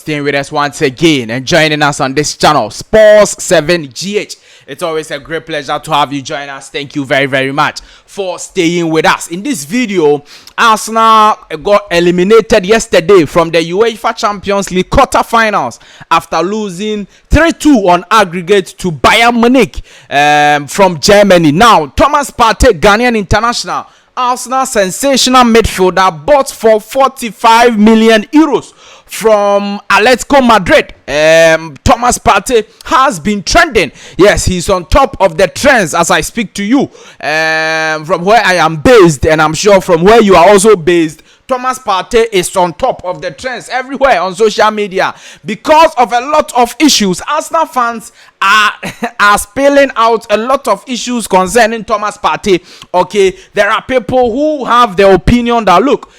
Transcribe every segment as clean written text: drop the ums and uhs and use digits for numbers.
staying with us once again and joining us on this channel, Sports 7GH. It's always a great pleasure to have you join us. Thank you very, very much for staying with us. In this video, Arsenal got eliminated yesterday from the Uefa Champions League quarterfinals after losing 3-2 on aggregate to Bayern Munich from Germany. Now, Thomas Partey, Ghanaian international, Arsenal sensational midfielder, bought for 45 million euros from Atletico Madrid. Thomas Partey has been trending. Yes, he's on top of the trends as I speak to you from where I am based, and I'm sure from where you are also based. Thomas Partey is on top of the trends everywhere on social media because of a lot of issues. Arsenal fans are spilling out a lot of issues concerning Thomas Partey. Okay, there are people who have the opinion that look,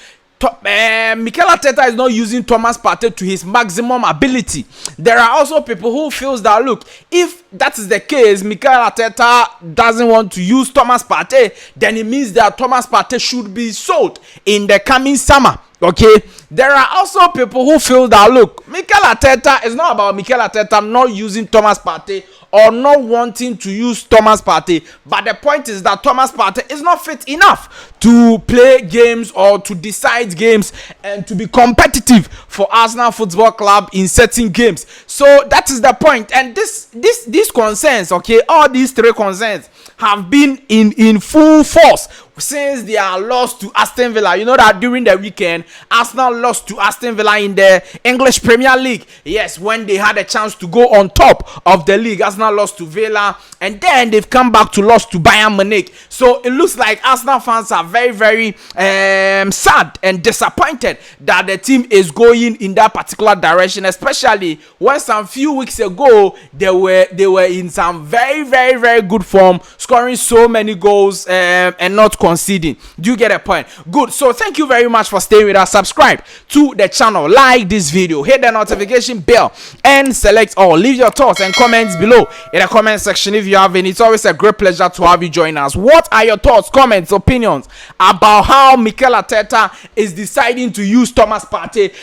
Mikel Arteta is not using Thomas Partey to his maximum ability. There are also people who feels that look, if that is the case, Mikel Arteta doesn't want to use Thomas Partey, then it means that Thomas Partey should be sold in the coming summer. Okay, there are also people who feel that look, Mikel Arteta is not about Mikel Arteta not using Thomas Partey or not wanting to use Thomas Partey, but the point is that Thomas Partey is not fit enough to play games or to decide games and to be competitive for Arsenal Football Club in certain games. So that is the point, and these concerns, okay, all these three concerns have been in full force since they are lost to Aston Villa. You know that during the weekend, Arsenal lost to Aston Villa in the English Premier League. Yes, when they had a chance to go on top of the league, Arsenal lost to Villa, and then they've come back to lost to Bayern Munich. So it looks like Arsenal fans are very, very sad and disappointed that the team is going in that particular direction, especially when some few weeks ago they were in some very, very, very good form, scoring so many goals and not conceding. Do you get a point? Good. So thank you very much for staying with us. Subscribe to the channel, like this video, hit the notification bell, and select all. Leave your thoughts and comments below in the comment section if you have any. It's always a great pleasure to have you join us. What are your thoughts, comments, opinions about how Mikel Arteta is deciding to use Thomas Partey?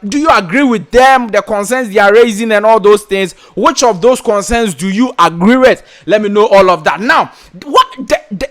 Do you agree with them, the concerns they are raising and all those things? Which of those concerns do you agree with? Let me know all of that. Now, what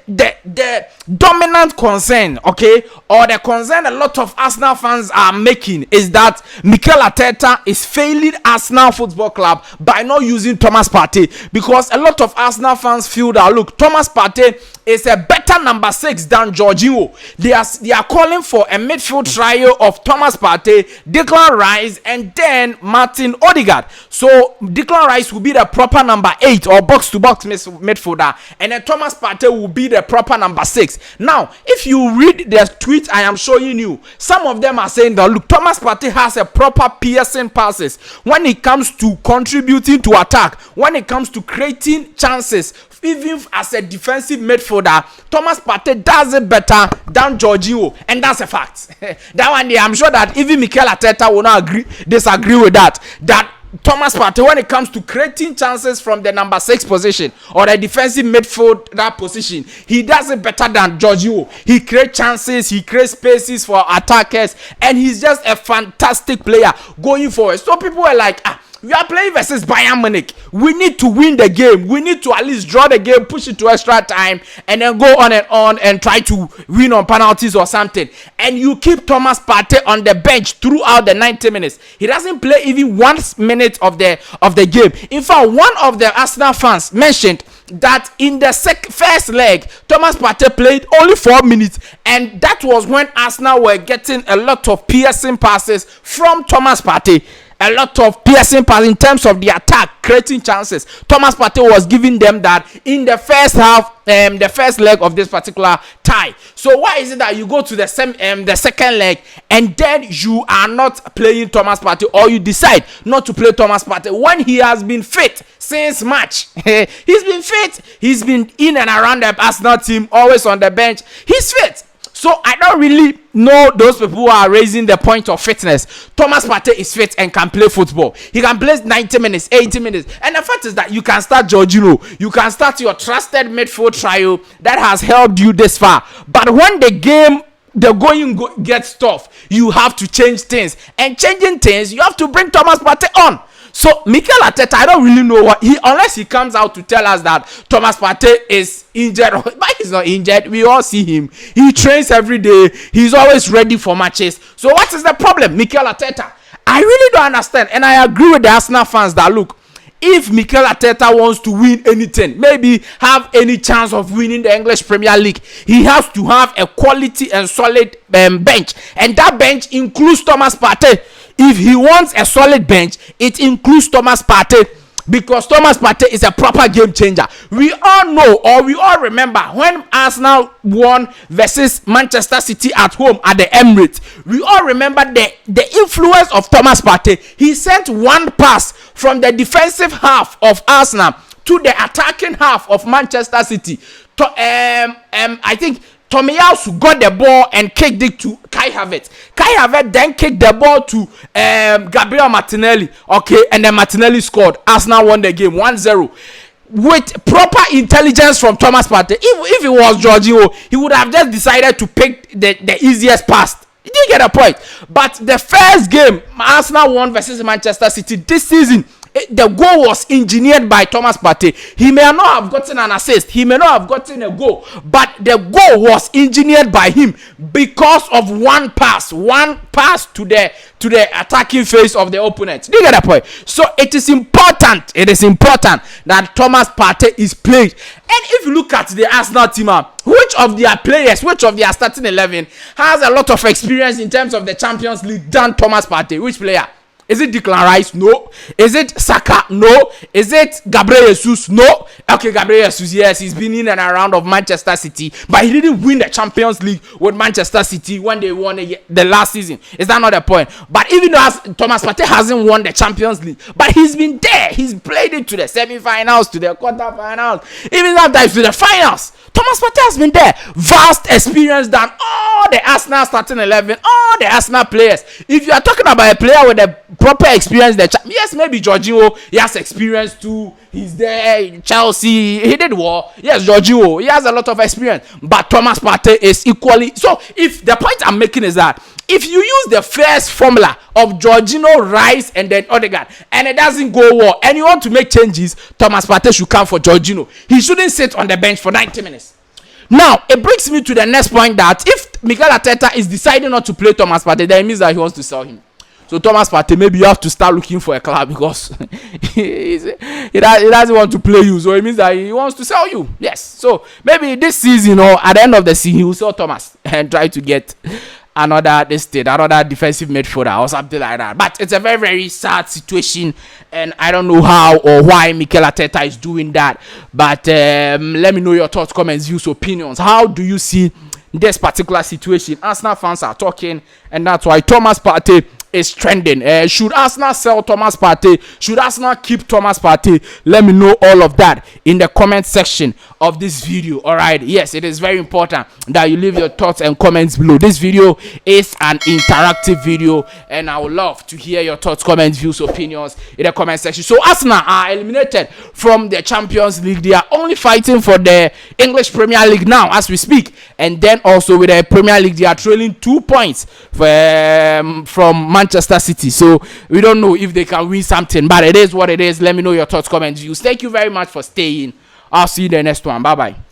the dominant concern, okay, or the concern a lot of Arsenal fans are making is that Mikel Arteta is failing Arsenal Football Club by not using Thomas Partey, because a lot of Arsenal fans feel that look, Thomas Partey is a better number 6 than Jorginho. They are calling for a midfield trio of Thomas Partey, Declan Rice, and then Martin Odegaard. So Declan Rice will be the proper number 8 or box-to-box midfielder, and then Thomas Partey will be the proper number 6. Now, if you read the tweet I am showing you, some of them are saying that look, Thomas Partey has a proper piercing passes when it comes to contributing to attack, when it comes to creating chances. Even as a defensive midfielder, Thomas Partey does it better than Jorginho, and that's a fact. That one day, I'm sure that even Mikel Arteta will not disagree with that. That Thomas Partey, when it comes to creating chances from the number 6 position or the defensive midfield that position, he does it better than Jorginho. He creates chances, he creates spaces for attackers, and he's just a fantastic player going forward. So people were like, we are playing versus Bayern Munich. We need to win the game. We need to at least draw the game, push it to extra time, and then go on and try to win on penalties or something. And you keep Thomas Partey on the bench throughout the 90 minutes. He doesn't play even 1 minute of the game. In fact, one of the Arsenal fans mentioned that in the first leg, Thomas Partey played only 4 minutes, and that was when Arsenal were getting a lot of piercing passes from Thomas Partey. A lot of piercing passes in terms of the attack, creating chances. Thomas Partey was giving them that in the first half, the first leg of this particular tie. So why is it that you go to the second leg and then you are not playing Thomas Partey, or you decide not to play Thomas Partey when he has been fit since March? He's been fit. He's been in and around the Arsenal team, always on the bench. He's fit. So I don't really know those people who are raising the point of fitness. Thomas Partey is fit and can play football. He can play 90 minutes, 80 minutes. And the fact is that you can start Jorginho. You can start your trusted midfield trio that has helped you this far. But when the game the gets tough, you have to change things, and changing things, you have to bring Thomas Partey on. So Mikel Arteta, I don't really know what unless he comes out to tell us that Thomas Partey is injured, but he's not injured. We all see him. He trains every day. He's always ready for matches. So what is the problem, Mikel Arteta? I really don't understand, and I agree with the Arsenal fans that look, if Mikel Arteta wants to win anything, maybe have any chance of winning the English Premier League, he has to have a quality and solid bench, and that bench includes Thomas Partey. If he wants a solid bench, it includes Thomas Partey, because Thomas Partey is a proper game changer. We all know, or we all remember, when Arsenal won versus Manchester City at home at the Emirates, we all remember the influence of Thomas Partey. He sent one pass from the defensive half of Arsenal to the attacking half of Manchester City. I think Tomiyasu got the ball and kicked it to Kai Havertz. Kai Havertz then kicked the ball to Gabriel Martinelli. Okay, and then Martinelli scored. Arsenal won the game 1-0. With proper intelligence from Thomas Partey. If it was Jorginho, he would have just decided to pick the easiest pass. He didn't get a point. But the first game Arsenal won versus Manchester City this season, the goal was engineered by Thomas Partey. He may not have gotten an assist, he may not have gotten a goal, but the goal was engineered by him because of one pass to the attacking phase of the opponent. Do you get the point? So it is important that Thomas Partey is played. And if you look at the Arsenal team, which of their players, which of their starting 11 has a lot of experience in terms of the Champions League than Thomas Partey? Which player? Is it Declan Rice? No. Is it Saka? No. Is it Gabriel Jesus? No. Okay, Gabriel Jesus, yes, he's been in and around of Manchester City, but he didn't win the Champions League with Manchester City when they won the last season. Is that not the point? But even though Thomas Partey hasn't won the Champions League, but he's been there. He's played it to the semi-finals, to the quarter-finals, even sometimes to the finals. Thomas Partey has been there. Vast experience than all the Arsenal starting 11, all the Arsenal players. If you are talking about a player with a proper experience, yes, maybe Jorginho, he has experience too. He's there in Chelsea. He did well. Yes, Jorginho, he has a lot of experience. But Thomas Partey is equally. So, if the point I'm making is that if you use the first formula of Jorginho, Rice, and then Odegaard, and it doesn't go well, and you want to make changes, Thomas Partey should come for Jorginho. He shouldn't sit on the bench for 90 minutes. Now, it brings me to the next point that if Mikel Arteta is deciding not to play Thomas Partey, then it means that he wants to sell him. So Thomas Partey, maybe you have to start looking for a club because he doesn't want to play you. So it means that he wants to sell you. Yes. So maybe this season or at the end of the season, he will sell Thomas and try to get another defensive midfielder or something like that. But it's a very, very sad situation, and I don't know how or why Mikel Arteta is doing that. But let me know your thoughts, comments, views, opinions. How do you see this particular situation? Arsenal fans are talking, and that's why Thomas Partey is trending. Should Arsenal sell Thomas Partey? Should Arsenal keep Thomas Partey? Let me know all of that in the comment section of this video. All right, yes, it is very important that you leave your thoughts and comments below. This video is an interactive video, and I would love to hear your thoughts, comments, views, opinions in the comment section. So Arsenal are eliminated from the Champions League. They are only fighting for the English Premier League now as we speak, and then also with the Premier League they are trailing 2 points from Manchester City. So we don't know if they can win something, but it is what it is. Let me know your thoughts, comments, views. Thank you very much for staying. I'll see you in the next one. Bye bye.